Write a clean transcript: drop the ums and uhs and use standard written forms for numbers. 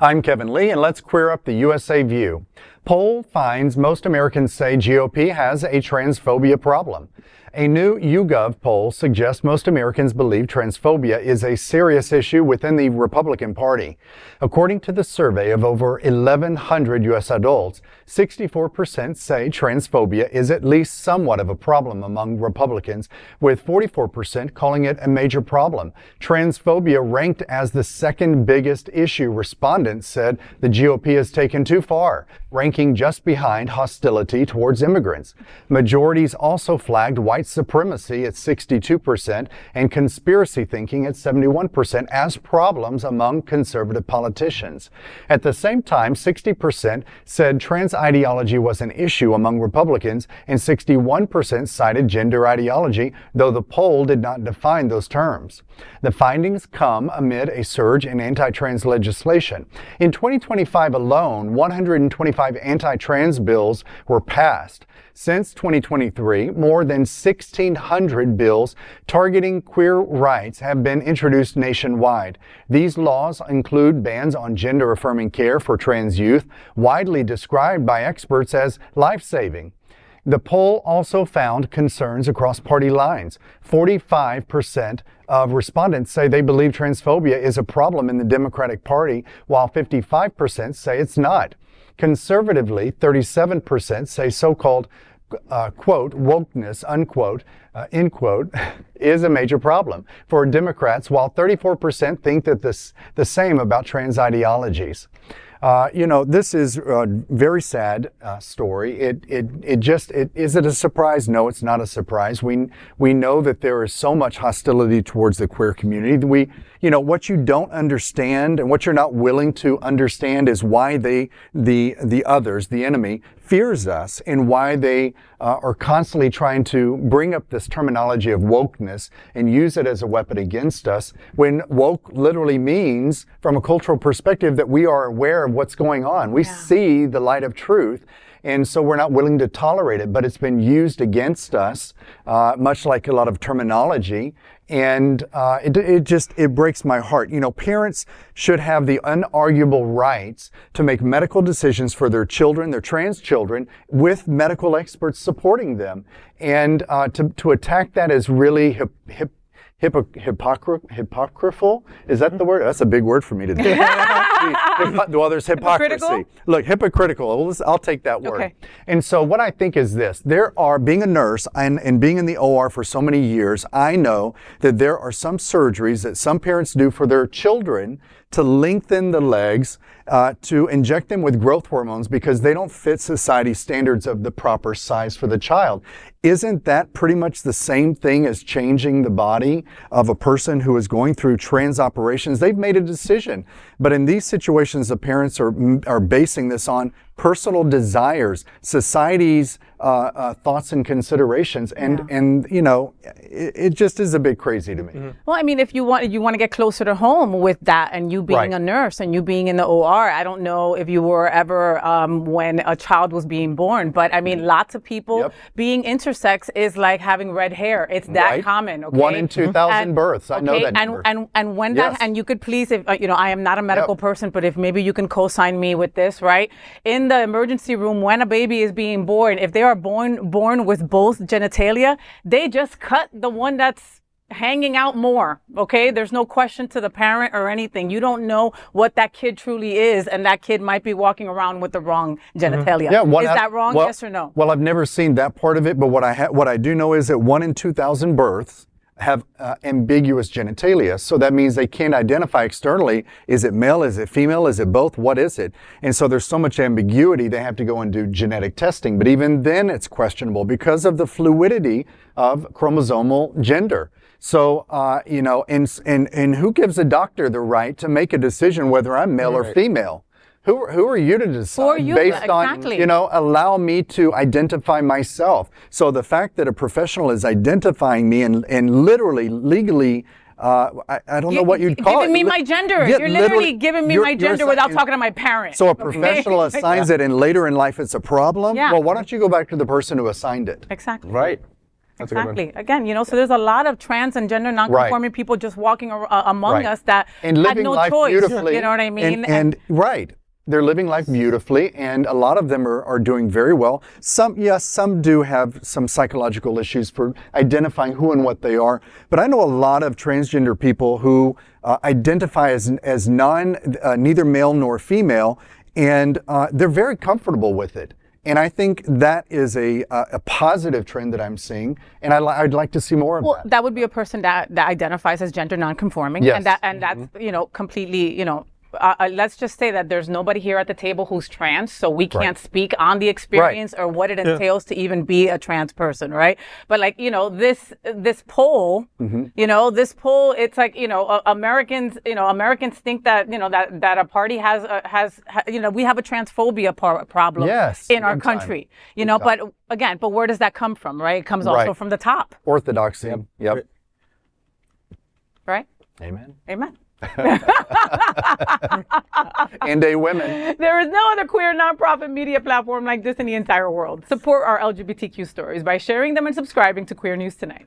I'm Kevin Lee, and let's queer up the USA View. Poll finds most Americans say GOP has a transphobia problem. A new YouGov poll suggests most Americans believe transphobia is a serious issue within the Republican Party. According to the survey of over 1,100 U.S. adults, 64% say transphobia is at least somewhat of a problem among Republicans, with 44% calling it a major problem. Transphobia ranked as the second biggest issue. Respondents said the GOP has taken too far, ranking just behind hostility towards immigrants. Majorities also flagged white supremacy at 62% and conspiracy thinking at 71% as problems among conservative politicians. At the same time, 60% said trans ideology was an issue among Republicans, and 61% cited gender ideology, though the poll did not define those terms. The findings come amid a surge in anti-trans legislation. In 2025 alone, 125 anti-trans bills were passed. Since 2023, more than 1,600 bills targeting queer rights have been introduced nationwide. These laws include bans on gender-affirming care for trans youth, widely described by experts as life-saving. The poll also found concerns across party lines. 45% of respondents say they believe transphobia is a problem in the Democratic Party, while 55% say it's not. Conservatively, 37% say so-called, quote, wokeness, unquote, end quote, is a major problem for Democrats, while 34% think that the same about trans ideologies. This is a very sad story. Is it a surprise? No, it's not a surprise. We know that there is so much hostility towards the queer community. What you don't understand and what you're not willing to understand is why the others, the enemy, fears us, and why they are constantly trying to bring up this terminology of wokeness and use it as a weapon against us, when woke literally means, from a cultural perspective, that we are aware of what's going on. We see the light of truth. And so we're not willing to tolerate it, but it's been used against us, much like a lot of terminology. And it breaks my heart. Parents should have the unarguable rights to make medical decisions for their children, their trans children, with medical experts supporting them. And to attack that is really hypocritical? Is that the word? That's a big word for me today. Well, there's hypocrisy. Look, hypocritical. I'll take that word. Okay. And so what I think is this. Being a nurse and being in the OR for so many years, I know that there are some surgeries that some parents do for their children to lengthen the legs, to inject them with growth hormones because they don't fit society's standards of the proper size for the child. Isn't that pretty much the same thing as changing the body of a person who is going through trans operations? They've made a decision. But in these situations, the parents are basing this on personal desires, society's thoughts and considerations, and it just is a bit crazy to me. Mm-hmm. Well, I mean, if you want to get closer to home with that, and you being a nurse and you being in the OR, I don't know if you were ever when a child was being born, but I mean, lots of people being intersex is like having red hair. It's that common. Okay? 1 in 2,000 births. I know that number. And when that, and you could please, if I am not a medical person, but if maybe you can co-sign me with this, right? In the emergency room, when a baby is being born, if they are born with both genitalia, they just cut the one that's hanging out more. Okay, there's no question to the parent or anything. You don't know what that kid truly is, and that kid might be walking around with the wrong genitalia. Is that wrong? Yes or no? Well, I've never seen that part of it, but what I do know is that 1 in 2,000 births have ambiguous genitalia. So that means they can't identify externally. Is it male? Is it female? Is it both? What is it? And so there's so much ambiguity, they have to go and do genetic testing. But even then it's questionable because of the fluidity of chromosomal gender. So, and who gives a doctor the right to make a decision whether I'm male or female? Who are you to decide based on, allow me to identify myself. So the fact that a professional is identifying me and literally, legally, I don't know what you'd call it. Giving me my gender. You're literally giving me my gender without talking to my parents. So a professional assigns it and later in life it's a problem? Yeah. Well, why don't you go back to the person who assigned it? Exactly. Right. That's a good one. Exactly. Again, so there's a lot of trans and gender non-conforming people just walking among us that and had living no life choice. beautifully. You know what I mean? And right. They're living life beautifully, and a lot of them are doing very well. Some do have some psychological issues for identifying who and what they are. But I know a lot of transgender people who identify as neither male nor female, and they're very comfortable with it. And I think that is a positive trend that I'm seeing, and I'd like to see more of that. That would be a person that identifies as gender non-conforming, yes. and that's completely let's just say that there's nobody here at the table who's trans, so we can't speak on the experience or what it entails to even be a trans person, right? But this poll, this poll, it's like Americans think that that a party has we have a transphobia problem in our country, but where does that come from, right? It comes also from the top. Orthodoxy. Yep. Right. Amen. Amen. And a women. There is no other queer nonprofit media platform like this in the entire world. Support our LGBTQ stories by sharing them and subscribing to Queer News Tonight.